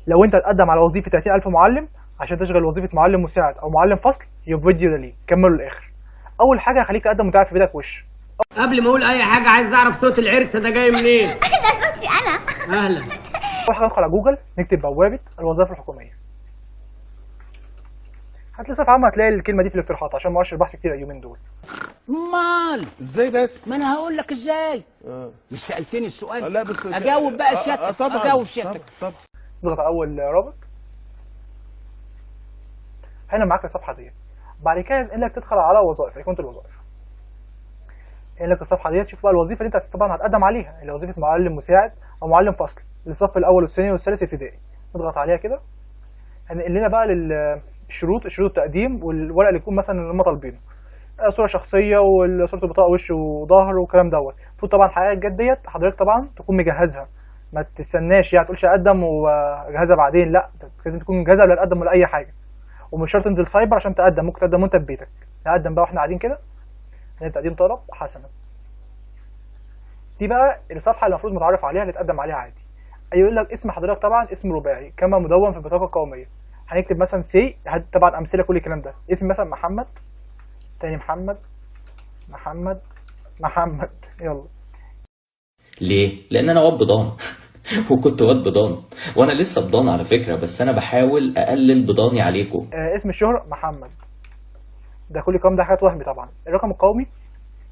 لو انت هتقدم على وظيفه 30000 معلم عشان تشغل وظيفه معلم مساعد او معلم فصل، يبقى الفيديو ده ليك، كمله للاخر. اول حاجه هخليك تقدم وانت قاعد في بيتك وش. قبل ما اقول اي حاجه عايز اعرف صوت العرس ده جاي منين. ده صوتي انا. اهلا. اول حاجه ندخل على جوجل نكتب بوابه الوظائف الحكوميه. هتلاقي بصفه عامه هتلاقي الكلمه دي في الاقتراحات عشان مؤشر بحث كتير اليومين دول. امال ازاي بس؟ ما انا هقول لك ازاي. مش سالتني السؤال؟ لا بس اجاوب بقى سيادتك. طبعا اجاوب سيادتك. طبعا. نضغط على اول رابط. هنا معاك الصفحه دي. بعد كده انك تدخل على وظائف، ايقونه الوظائف. انك الصفحه دي تشوف بقى الوظيفه اللي انت طبعا هتقدم عليها، اللي وظيفه معلم مساعد او معلم فصل للصف الاول والثاني والثالث ابتدائي. نضغط عليها كده. هنقل لنا بقى للشروط، شروط التقديم والورق اللي يكون مثلا اللي هم طالبينه. صوره شخصيه وصوره البطاقه وش وظهر والكلام دوت. المفروض طبعا الحاجات الجد ديت حضرتك طبعا تكون مجهزها، ما تستناش يعني تقولش اقدم واجهزها بعدين، لا لازم تكون مجهزها قبل تقدم ولا اي حاجه. ومش شرط تنزل سايبر عشان تقدم، ممكن تقدم وانت في بيتك. نقدم بقى واحنا قاعدين كده. تقديم طلب حسنا. دي بقى الصفحه اللي المفروض متعرف عليها اللي تقدم عليها عادي. يقول لك اسم حضرتك طبعا اسم رباعي كما مدون في البطاقه القوميه. هنكتب مثلا سي، طبعا امثله كل الكلام ده. اسم مثلا محمد، تاني محمد، محمد، محمد، يلا. ليه؟ لان انا واد بضان وكنت واد بضان، وانا لسه بضان على فكره، بس انا بحاول اقلل بضاني عليكم. اسم الشهرة محمد. ده كل الكلام ده حاجات وهمي طبعا. الرقم القومي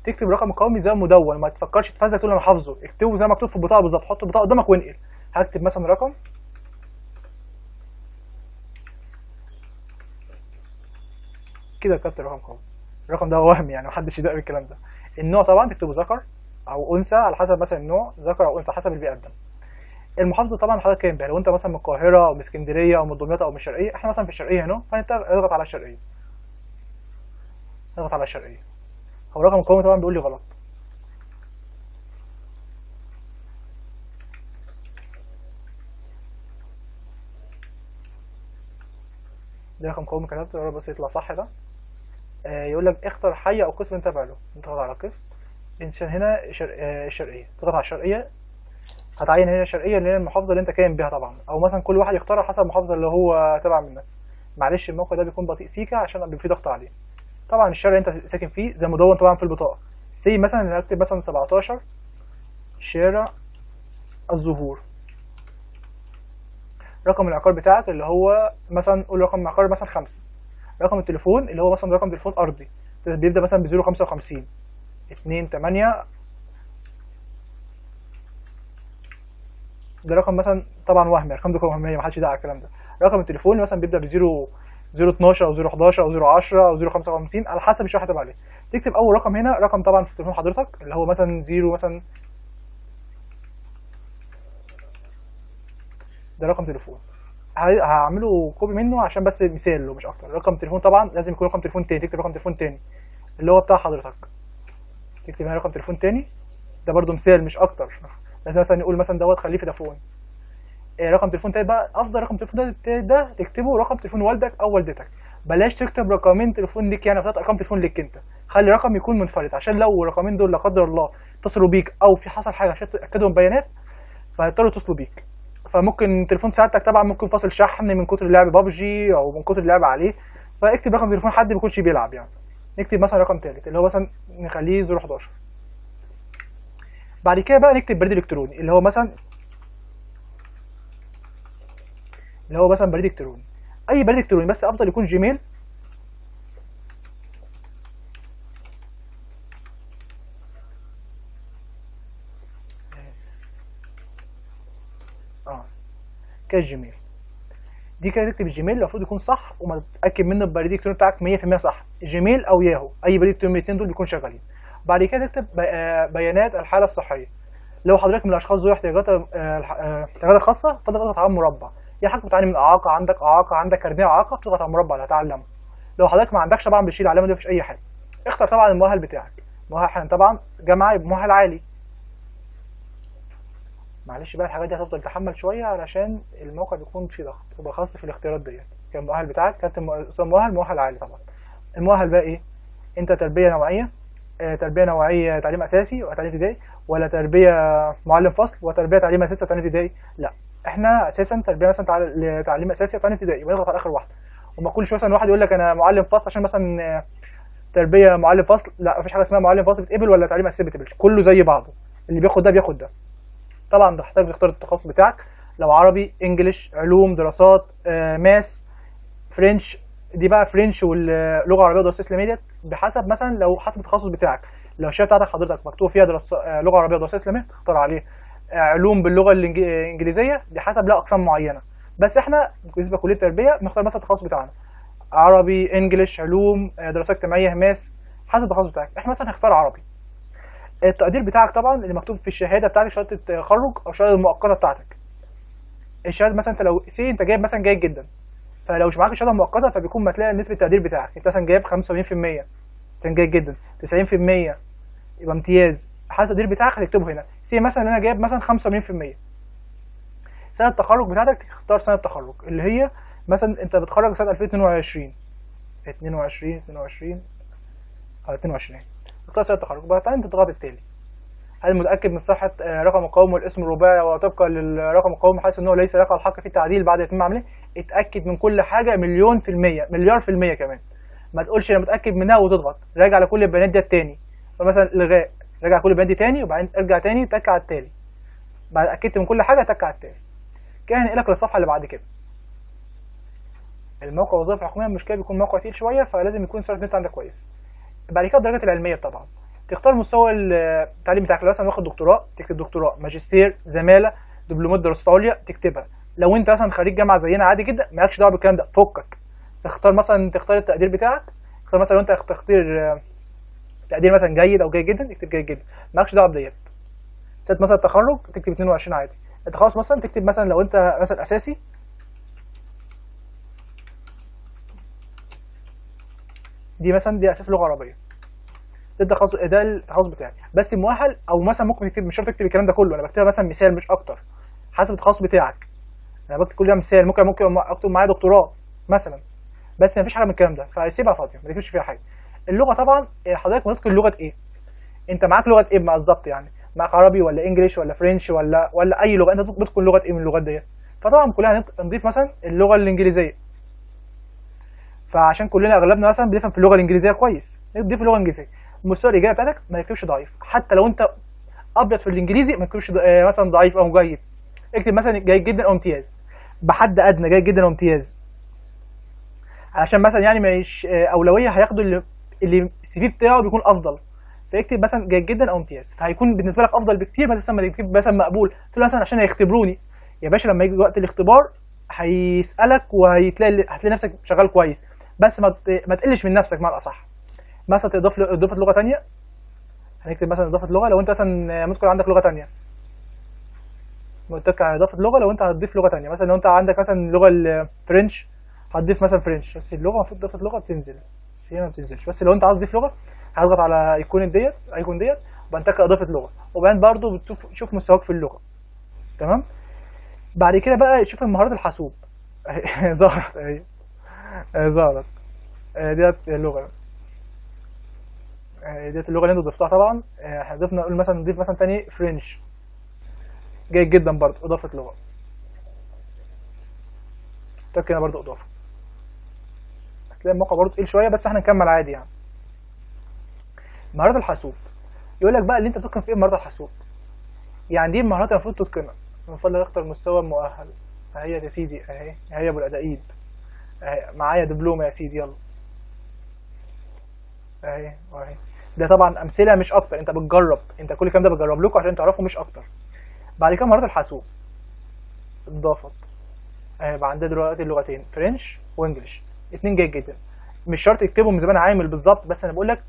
تكتب الرقم القومي زي مدون، ما تفكرش تفزك تقول انا حافظه، اكتبه زي ما مكتوب في البطاقه بالظبط، حط البطاقه قدامك وانقل. هكتب مثلا رقم كده، كتبت رقم قومي. الرقم ده وهمي يعني محدش يدق بالكلام ده. النوع طبعا تكتبه ذكر او انثى على حسب مثلا النوع، ذكر او انثى حسب اللي بيقدم. المحافظه طبعا حضرتك كام بقى، لو انت مثلا من القاهره او من اسكندريه او من دمياط او من الشرقيه، احنا مثلا في الشرقيه هنا، فانت اضغط على الشرقيه. اضغط على الشرقيه. هو الرقم القومي طبعا بيقول لي غلط. ده رقم قومي كتبته، يا رب بس يطلع صح ده. يقول لك اختر حي او قسم انت تابع له، تضغط على قسم. عشان هنا الشرقيه، تضغط على الشرقيه. هتعين هنا الشرقيه اللي هي المحافظه اللي انت كاين بيها طبعا، او مثلا كل واحد يختار حسب المحافظه اللي هو تابع منها. معلش الموقع ده بيكون بطيء سيكا عشان بيبقى فيه ضغط عليه. طبعا الشارع اللي انت ساكن فيه زي مدون طبعا في البطاقه. سي مثلا هكتب مثلا 17 شارع الزهور. رقم العقار بتاعك اللي هو مثلا قول رقم العقار مثلا 5. رقم التليفون اللي هو مثلا رقم تليفون ارضي بيبدا مثلا ب 055 28. ده رقم مثلا طبعا وهمي، الارقام دي وهميه محدش يدعي على الكلام ده. رقم التليفون مثلا بيبدا ب 012 او 011 او 010 او 055 على حسب الشيء اللي هتبقى عليه. تكتب اول رقم هنا رقم طبعا في تليفون حضرتك اللي هو مثلا 0 مثلا، ده رقم تليفون. هعمله كوبي منه عشان بس مثال ومش اكتر. رقم تليفون طبعا لازم يكون رقم تليفون تاني، تكتب رقم تليفون تاني اللي هو بتاع حضرتك. تكتب هنا رقم تليفون تاني، ده برضو مثال مش اكتر. لازم مثلا نقول مثلا دوت خليه في تليفون. رقم تليفون تالت بقى افضل رقم تليفون ده تكتبه رقم تليفون والدك او والدتك. بلاش تكتب رقمين تليفون ليك يعني 3 ارقام تليفون ليك انت. خلي رقم يكون منفرد عشان لو الرقمين دول لا قدر الله اتصلوا بيك او في حصل حاجه عشان تاكدهم بيانات فهيضطروا يتصلوا بيك. فممكن تليفون سعادتك طبعا ممكن فاصل شحن من كتر اللعب بابجي او من كتر اللعب عليه، فاكتب رقم تليفون حد ما يكونش بيلعب يعني. نكتب مثلا رقم ثالث اللي هو مثلا نخليه 011. بعد كده بقى نكتب بريد الكتروني اللي هو مثلا بريد الكتروني، اي بريد الكتروني بس افضل يكون جيميل. كده الجيميل دي كده تكتب الجيميل المفروض يكون صح وما تتاكد منه البريد الالكتروني بتاعك 100% صح. جيميل او ياهو اي بريد الكتروني من الاثنين دول بيكونوا شغالين. بعد كده تكتب بيانات الحاله الصحيه. لو حضرتك من الاشخاص ذوي احتياجات خاصه فتضغط على المربع. يا حضرتك بتعاني من اعاقه، عندك كارنيه اعاقه، بتضغط على المربع اللي هتعلمه. لو حضرتك ما عندكش طبعا بتشيل العلامه دي، مفيش اي حاجه. اختر طبعا المؤهل بتاعك. مؤهل طبعا جامعه يبقى مؤهل عالي. معلش بقى الحاجات دي هتفضل تحمل شويه علشان الموقع بيكون فيه ضغط، يبقى خاص في الاختيارات ديت. كان المؤهل بتاعك كانت مؤهل عالي طبعا. المؤهل بقى ايه؟ انت تربيه نوعيه، تربيه نوعيه تعليم اساسي وتعليم ابتدائي، ولا تربيه معلم فصل وتربيه تعليم اساسي وتعليم ابتدائي؟ لا، احنا اساسا تربيه مثلا تعليم اساسي وتعليم ابتدائي بنضغط على اخر واحده. وما كل شويه مثلا واحد يقول لك انا معلم فصل عشان مثلا تربيه معلم فصل، لا مفيش حاجه اسمها معلم فصل بتقبل ولا تعليم اساسي بتقبلش، كله زي بعضه، اللي بياخد ده بياخد ده. طبعا تحتاج تختار التخصص بتاعك، لو عربي، انجليش، علوم، دراسات، ماس، فرنش. دي بقى فرنش واللغه العربيه والدراسات الاسلاميه ديت بحسب مثلا لو حسب التخصص بتاعك. لو الشهاده بتاعتك حضرتك مكتوب فيها دراسه لغه عربيه ودراسات اسلاميه تختار عليه. علوم باللغه الانجليزيه دي حسب لها اقسام معينه. بس احنا بالنسبه لكليه التربيه بنختار مثلا التخصص بتاعنا عربي، انجليش، علوم، دراسات اجتماعيه، ماس، حسب التخصص بتاعك. احنا مثلا هنختار عربي. التقدير بتاعك طبعا اللي مكتوب في الشهاده بتاعتك، شهاده التخرج او الشهاده المؤقته بتاعتك. الشهاده مثلا انت لو انت جايب مثلا جيد جدا، فلو مش معاك الشهاده المؤقته فبيكون هتلاقي نسبه التقدير بتاعك انت مثلا جايب 85% عشان جيد جدا، 90% يبقى امتياز. حسب التقدير بتاعك هتكتبه هنا. مثلا انا جايب مثلا 85%. سنه التخرج بتاعتك تختار سنه التخرج اللي هي مثلا انت بتخرج سنه 2022 تختار سنه التخرج. بعدين انت تضغط التالي. هل متاكد من صحه رقم القومي والاسم الرباعي وطبقا للرقم القومي حيث انه ليس يقع الحق في التعديل بعد يتم عمله؟ اتاكد من كل حاجه مليون في الميه، مليار في الميه كمان. ما تقولش انا متاكد منها وتضغط. راجع على كل البيانات دي تاني، فمثلا الغاء، راجع كل البيانات دي تاني وبعدين ارجع تاني تك على التالي. بعد اتاكدت من كل حاجه تك على التالي. كده هنقلك للصفحه اللي بعد كده. الموقع الوظائف الحكوميه المشكله بيكون موقع تقيل شويه، فلازم يكون سرعه النت عندك كويس. بعد كده الدرجات العلميه طبعا تختار مستوى التعليم بتاعك. لو مثلا واخد دكتوراه تكتب دكتوراه، ماجستير، زماله، دبلومات دراسات عليا تكتبها. لو انت مثلا خريج جامعه زينا عادي جدا مالكش دعوه بالكلام ده، فكك. تختار مثلا التقدير بتاعك. تختار مثلا لو انت تختار تقدير مثلا جيد او جيد جدا تكتب جيد جدا، مالكش دعوه بديت. سنه مثلا التخرج تكتب 22 عادي. التخصص مثلا تكتب مثلا لو انت مثلا اساسي دي مثلا دي اساس لغه عربيه، ده التخصص بتاعي. بس مؤهل او مثلا ممكن تكتب، مش شرط تكتب الكلام ده كله، انا بكتبها مثلا مثال مش اكتر حسب التخصص بتاعك. انا بكتب كل ده مثال، ممكن اكتب معايا دكتوراه مثلا، بس مفيش حاجه من الكلام ده فسيبها فاضيه ما تكتبش فيها حاجه. اللغه طبعا حضرتك بتدخل لغه ايه؟ انت معاك لغه ايه بالظبط؟ يعني معاك عربي ولا انجليش ولا فرنش ولا اي لغه؟ انت بتدخل لغه ايه من اللغات ديت؟ فطبعا كلنا هنضيف مثلا اللغه الانجليزيه، فعشان كلنا اغلبنا مثلا بنفهم في اللغه الانجليزيه كويس نضيف اللغه الانجليزيه. مستوى الاجابه بتاعتك ما تكتبش ضعيف، حتى لو انت ابيض في الانجليزي ما تكتبش مثلا ضعيف او جيد، اكتب مثلا جيد جدا او امتياز، بحد ادنى جيد جدا او امتياز، علشان مثلا يعني مش اولويه هياخدوا اللي السي في بتاعه بيكون افضل، فيكتب مثلا جيد جدا او امتياز، فهيكون بالنسبه لك افضل بكتير مثلا ما تكتب مثلا مقبول. تقول مثلا عشان هيختبروني يا باشا، لما يجي وقت الاختبار هيسالك هتلاقي نفسك شغال كويس، بس ما تقلش من نفسك مع الاصح. مثلا تضيف اضافه لغه ثانيه، هنكتب مثلا اضافه لغه لو انت مثلا مذكر عندك لغه ثانيه. قلت لك اضافه لغه لو انت هتضيف لغه ثانيه، مثلا لو انت عندك مثلا اللغه الفرنش هتضيف مثلا فرنش، بس اللغه المفروض اضافه لغه بتنزل بس هي ما بتنزلش. بس لو انت عايز تضيف لغه هتضغط على ايقون ديت وبعدين تك اضافه لغه، وبعدين برضو بتشوف مستواك في اللغه. تمام. بعد كده بقى شوف المهارات الحاسوب ظهرت اهي، ظهرت ديت اللغه، ديت اللغه اللي انت ضفتها طبعا. ضفنا نقول مثلا نضيف مثلا تاني فرنش، جيد جدا برضو اضافه لغه، تك هنا برضو اضافه. هتلاقي الموقع برضو تقيل شويه بس احنا نكمل عادي يعني. مهارات الحاسوب يقول لك بقى اللي انت بتتقن في ايه مهارات الحاسوب، يعني دي المهارات اللي المفروض تتقنها. من فضلك اختار مستوى المؤهل اهي يا سيدي، اهي ابو الادائيد اهي، معايا دبلومه يا سيدي يلا اهي. ده طبعا امثله مش اكتر، انت بتجرب، انت كل الكلام ده بتجرب لكم عشان تعرفوا مش اكتر. بعد كده مهارات الحاسوب اتضافت اهي، بقى عندنا دلوقتي اللغتين فرنش وانجلش، اتنين جيد جدا. مش شرط تكتبهم زي ما انا عامل بالظبط، بس انا بقول لك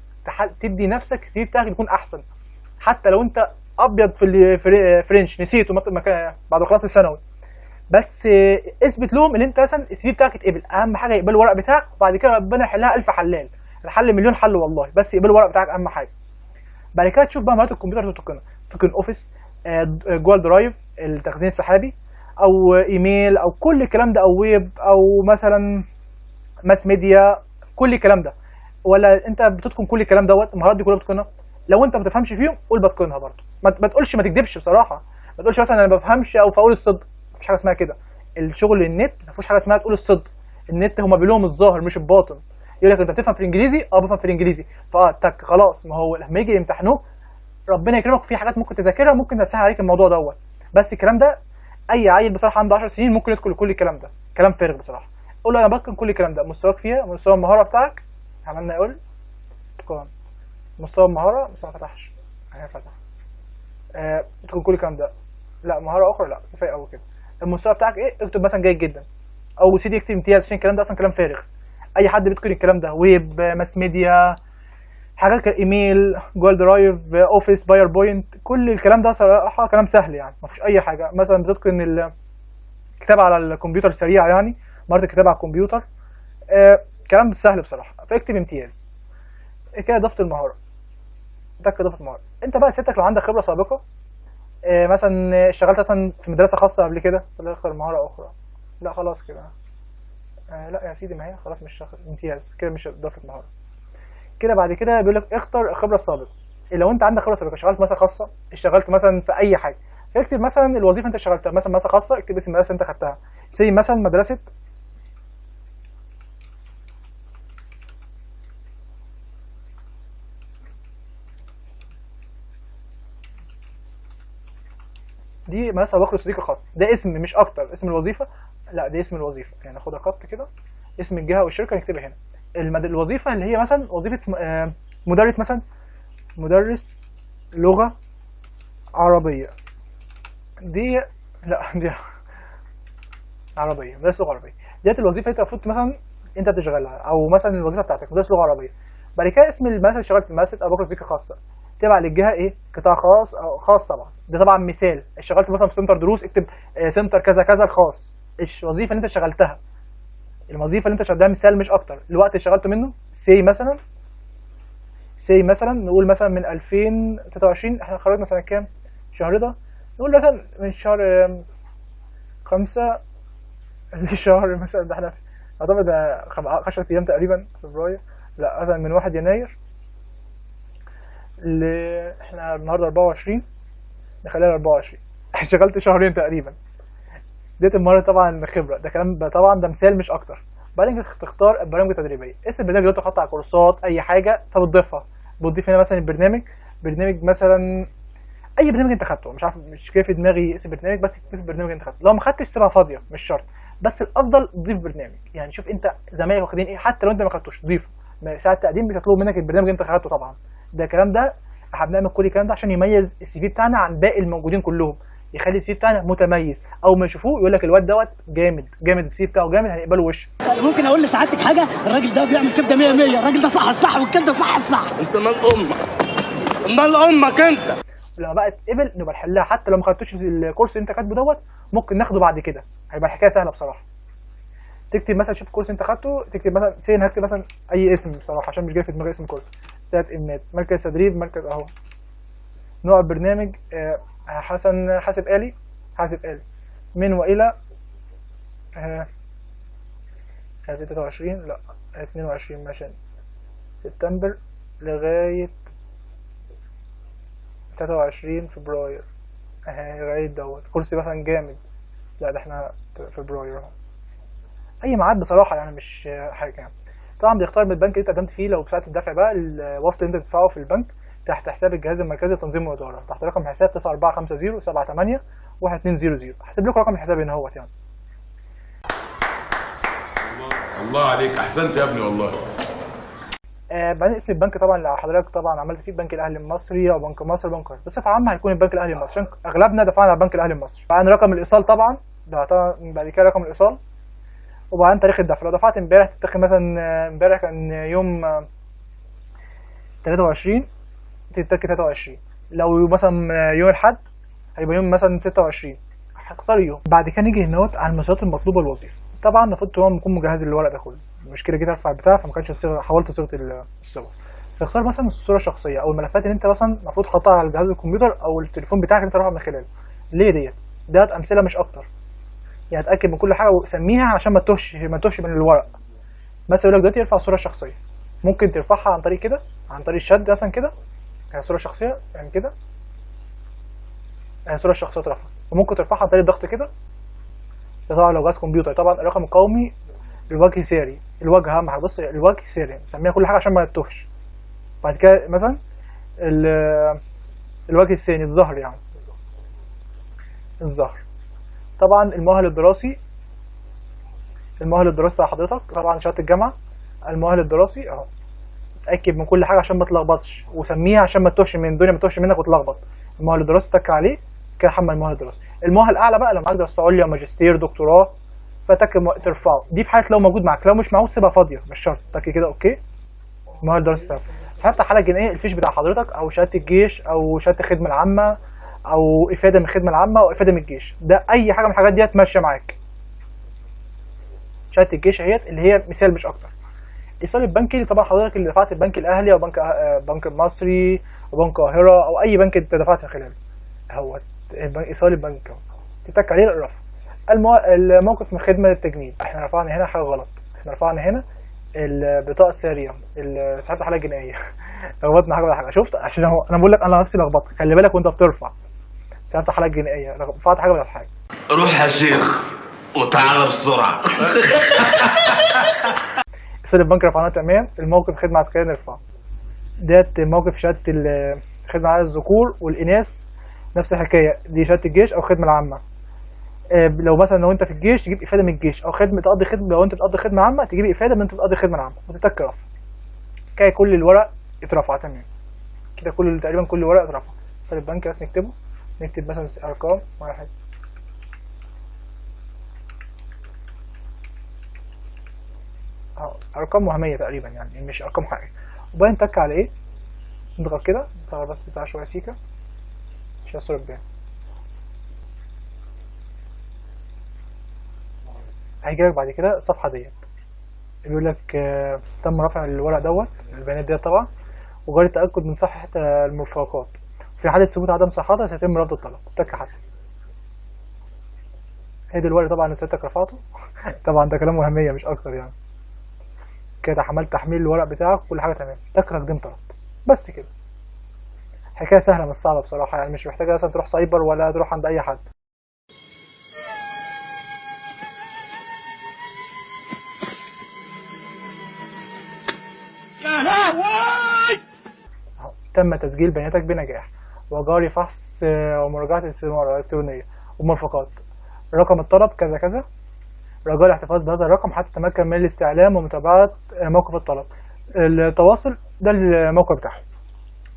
تدي نفسك السي في بتاعك يكون احسن. حتى لو انت ابيض في فرنش نسيته بعد ما خلصت الثانوي، بس اثبت لهم ان انت مثلا السي في بتاعك يتقبل. اهم حاجه يقبلوا الورق بتاعك، وبعد كده ربنا يحلها الف حلال، الحل مليون حل والله، بس يقبلوا الورق بتاعك اهم حاجه. بعد كده تشوف بقى مهارات الكمبيوتر تتقنها، تتقن اوفيس، جوجل درايف التخزين السحابي، او ايميل، او كل الكلام ده، او ويب، او مثلا ماس ميديا، كل الكلام ده. ولا انت بتتقن كل الكلام دوت؟ المهارات دي كلها بتتقنها. لو انت ما بتفهمش فيهم قول بتقنها برضه، ما تقولش، ما تكذبش بصراحه، ما تقولش مثلا انا ما بفهمش او فاقول الصدق، مفيش حاجه اسمها كده. الشغل النت مفيش حاجه اسمها تقول الصدق. النت هما بيقولوا لهم الظاهر مش الباطن. يقول لك انت بتفهم في الانجليزي؟ بفهم في الانجليزي. تك خلاص. ما هو لما يجي يمتحنوك ربنا يكرمك في حاجات ممكن تذاكرها ممكن تسهل عليك الموضوع دوت. بس الكلام ده اي عيل بصراحه عنده 10 سنين ممكن يدخل كل الكلام ده، كلام فارغ بصراحه. قول له انا بتقن كل الكلام ده، مستواك فيها، مستوى المهاره بتاعك. عملنا يقول اتقان مستوى المهاره بس ما فتحش. فتح. تدخل كل الكلام ده. لا مهاره اخرى لا كفايه قوي كده. المستوى بتاعك ايه؟ اكتب مثلا جيد جدا او سيدي اكتب امتياز، عشان الكلام ده اصلا كلام فارغ. اي حد بيتقن الكلام ده، ويب، ماس ميديا، حاجات كايميل، جوجل درايف، اوفيس، باوربوينت، كل الكلام ده صراحه كلام سهل يعني ما فيش اي حاجه. مثلا بتتقن الكتابه على الكمبيوتر سريع، يعني مهاره الكتابه على الكمبيوتر. كلام سهل بصراحه. فاكتب امتياز كده اضافه المهاره. ده اضافه المهاره. انت بقى سيادتك لو عندك خبره سابقه، مثلا اشتغلت مثلا في مدرسه خاصه قبل كده، ولا اختار مهاره اخرى؟ لا خلاص كده. لا يا سيدي ما هي خلاص مش امتياز كده، مش اضافه مهاره كده. بعد كده بيقول لك اختر الخبره السابقه. لو انت عندك خبره سابقه، اشتغلت مثلا خاصه، اشتغلت مثلا في اي حاجه، اكتب مثلا الوظيفه انت اشتغلتها. مثلا خاصه اكتب اسم المدرسه انت خدتها. زي مثلا مدرسه دي مدرسه بكر الصديق الخاص. ده اسم مش اكتر. اسم الوظيفه لا ده اسم الوظيفه، يعني خدها خط كده، اسم الجهه والشركه نكتبها هنا. الوظيفه اللي هي مثلا وظيفه مدرس، مثلا مدرس لغه عربيه. دي لا دي عربيه، مدرس لغه عربيه. ديت الوظيفه اللي المفروض مثلا انت بتشغلها، او مثلا الوظيفه بتاعتك مدرس لغه عربيه. بعد كده اسم المدرسه اللي اشتغلت في مدرسه ابو بكر الصديق الخاصه، تبع للجهه ايه؟ قطاع خاص او خاص طبعا. ده طبعا مثال. اشتغلت مثلا في سنتر دروس، اكتب سنتر كذا كذا الخاص. الوظيفه اللي انت اشتغلتها، الوظيفه اللي انت اشتغلتها مثال مش اكتر. الوقت اللي اشتغلت منه سي مثلا نقول مثلا من 2023. احنا خرجنا سنه كام؟ الشهر ده نقول مثلا من شهر 5 لشهر مثلا، ده احنا اعتقد 10 ايام تقريبا، فبراير. لا مثلا من 1 يناير احنا النهارده 24 نخليها 24. اشتغلت شهرين تقريبا. ديت المهاره طبعا خبره. ده كلام طبعا ده مثال مش اكتر. بعدين تختار البرامج التدريبيه. اسم البرنامج اللي انت حاطه على كورسات اي حاجه فبتضيفها. بتضيف هنا مثلا برنامج مثلا اي برنامج انت خدته. مش عارف مش كيف في دماغي اسم برنامج، بس اكتب البرنامج انت خدته. لو ما خدتش سيبها فاضيه مش شرط، بس الافضل تضيف برنامج. يعني شوف انت زمايلك واخدين ايه، حتى لو انت ما خدتوش ضيفه. ساعه التقديم بتطلب منك البرنامج اللي انت خدته طبعا. ده الكلام ده احنا بنعمل كل الكلام ده عشان يميز السي في بتاعنا عن باقي الموجودين كلهم، يخلي السي في بتاعنا متميز. اول ما يشوفوه يقول لك الواد دوت جامد السي في بتاعه جامد، هنقبله وش. ممكن اقول لسعادتك حاجه؟ الراجل ده بيعمل كبده 100 الراجل ده صح الصح والكبده صح الصح. انت مال امك انت. لما بقى تقبل نبقى نحلها. حتى لو ما خدتوش الكورس اللي انت كاتبه دوت ممكن ناخده بعد كده، هيبقى الحكايه سهله بصراحه. تكتب مثلا شوف الكورس انت خدته، تكتب مثلا هكتب مثلا اي اسم بصراحه عشان مش جاي في دماغي اسم كورس. 3 امات، مركز تدريب، مركز اهو. نوع البرنامج حاسب آلي من والى 23 لا 22 مثلا سبتمبر لغايه 23 فبراير لغايه دوت. كورس مثلا جامد، لا ده احنا فبراير اهو. اي ميعاد بصراحه يعني مش حاجه يعني. طبعا بيختار من البنك اللي انت قدمت فيه. لو ساعه الدفع بقى الوصل اللي انت بتدفعه في البنك تحت حساب الجهاز المركزي لتنظيم والاداره، تحت رقم حساب 9450 78 1200. هحسب لكم رقم الحساب هنا اهوت يعني. الله عليك، احسنت يا ابني والله. بعدين اسم البنك طبعا اللي حضرتك طبعا عملت فيه البنك الاهلي المصري او بنك مصر، بنك بصفه عامه هيكون البنك الاهلي المصري عشان اغلبنا دفعنا على البنك الاهلي المصري. بعدين رقم الايصال طبعا ده بعد كده رقم الايصال، وبعدين تاريخ الدفع. لو دفعت امبارح تتاخد مثلا امبارح كان يوم 23 تتاخد 23. لو مثلا يوم الاحد هيبقى يوم مثلا 26. هتختار يوم. بعد كده نيجي هنا على المسارات المطلوبه للوظيفه. طبعا المفروض طبعا يكون مجهز الورق ده كله، مش كده كده ارفع البتاع فما كانش حاولت صيغه الصور. تختار مثلا الصوره الشخصيه او الملفات اللي انت مثلا المفروض تحطها على جهاز الكمبيوتر او التليفون بتاعك اللي انت رافعه من خلاله. ليه ديت امثله مش اكتر. يعني اتاكد من كل حاجه وسميها عشان ما تتوهش من الورق. مثلا يقول لك دلوقتي ارفع الصوره الشخصيه، ممكن ترفعها عن طريق كده، عن طريق الشد مثلا كده، يعني صوره شخصيه يعني كده، يعني صوره الشخصيه ترفع. وممكن ترفعها عن طريق الضغط كده، ده طبعا لو جهاز كمبيوتر. طبعا الرقم القومي الوجه ساري، الوجه اهم حاجه. بص الوجه ساري مسميها كل حاجه عشان ما نتوهش. بعد كده مثلا الوجه الثاني الظهر، يعني الظهر. طبعا المؤهل الدراسي بتاع حضرتك، طبعا شهاده الجامعه. المؤهل الدراسي اهو، اتاكد من كل حاجه عشان ما تلخبطش، وسميها عشان ما تتوهش من الدنيا، ما تتوهش منك وتلخبط. المؤهل الدراسي تك عليه كده، حمل المؤهل الدراسي. المؤهل الاعلى بقى لو معاك دراسه عليا ماجستير دكتوراه فتك ترفعه، دي في حاله لو موجود معاك، لو مش موجود سيبها فاضيه مش شرط، تك كده اوكي. المؤهل الدراسي تمام. بس هفتح حاله جنائيه، الفيش بتاع حضرتك او شهاده الجيش او شهاده الخدمه العامه او افاده من الخدمه العامه او افاده من الجيش، ده اي حاجه من الحاجات دي ماشيه معاك. شهاده الجيش اهيت اللي هي مثال مش اكتر. ايصال البنكي طبعا حضرتك اللي دفعت البنك الاهلي او بنك المصري او بنك القاهره او اي بنك انت دفعت من خلاله، هو ايصال البنك اهو، تتك عليه الرفع. الموقف من خدمه التجنيد، احنا رفعنا هنا حاجه غلط، احنا رفعنا هنا البطاقه الساريه، سحبت حاله جنائيه لخبطنا حاجه ولا حاجه، شفت؟ عشان هو انا بقول لك انا نفسي لخبطت، خلي بالك وانت بترفع، سحبت حاله جنائيه، رفعت حاجه ولا حاجه. روح يا شيخ وتعالى بسرعه. ايصال البنك رفعناه تمام. الموقف خدمه عسكريه نرفعه، ديت موقف شهاده الخدمه على الذكور والاناث نفس الحكايه، دي شهاده الجيش او الخدمه العامه. لو مثلا لو انت في الجيش تجيب افاده من الجيش، او خدمه تقضي خدمه، لو انت بتقضي خدمه عامه تجيب افاده من انت بتقضي خدمه عامه وتتك رفع. كده كل الورق اترفع تمام كده، تقريبا كل الورق اترفع. ايصال البنك بس نكتبه، نكتب مثلا ارقام واحد ارقام وهميه تقريبا يعني مش ارقام حقيقيه. وبعدين نتك على ايه، نضغط كده نصغر بس بتاع شويه سيكه عشان الصوره تبان. هيجيلك بعد كده الصفحه ديت بيقول لك تم رفع الورق دوت البيانات ديت طبعا، وجاري التاكد من صحه المرفقات. في حاله ثبوت عدم صحتها سيتم رفض الطلب. تك حسن. هي دي الورق طبعا اللي سيادتك رفعته طبعا ده كلام وهميه مش اكتر يعني. كده عملت تحميل الورق بتاعك كل حاجه تمام، تك تقديم طلب، بس كده. حكايه سهله مش صعبه بصراحه، يعني مش محتاجه مثلا تروح سايبر ولا تروح عند اي حد. تم تسجيل بياناتك بنجاح، وجاري فحص ومراجعه الاستثمار الالكترونيه ومرفقات. رقم الطلب كذا كذا، رجاء الاحتفاظ بهذا الرقم حتى تتمكن من الاستعلام ومتابعه موقف الطلب. التواصل ده الموقع بتاعهم.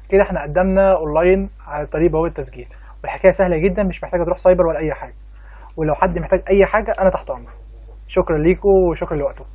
كده احنا قدمنا اونلاين على طريق بوابه التسجيل، والحكايه سهله جدا مش محتاجه تروح سايبر ولا اي حاجه. ولو حد محتاج اي حاجه انا تحت امره. شكرا ليكم وشكرا لوقتكم.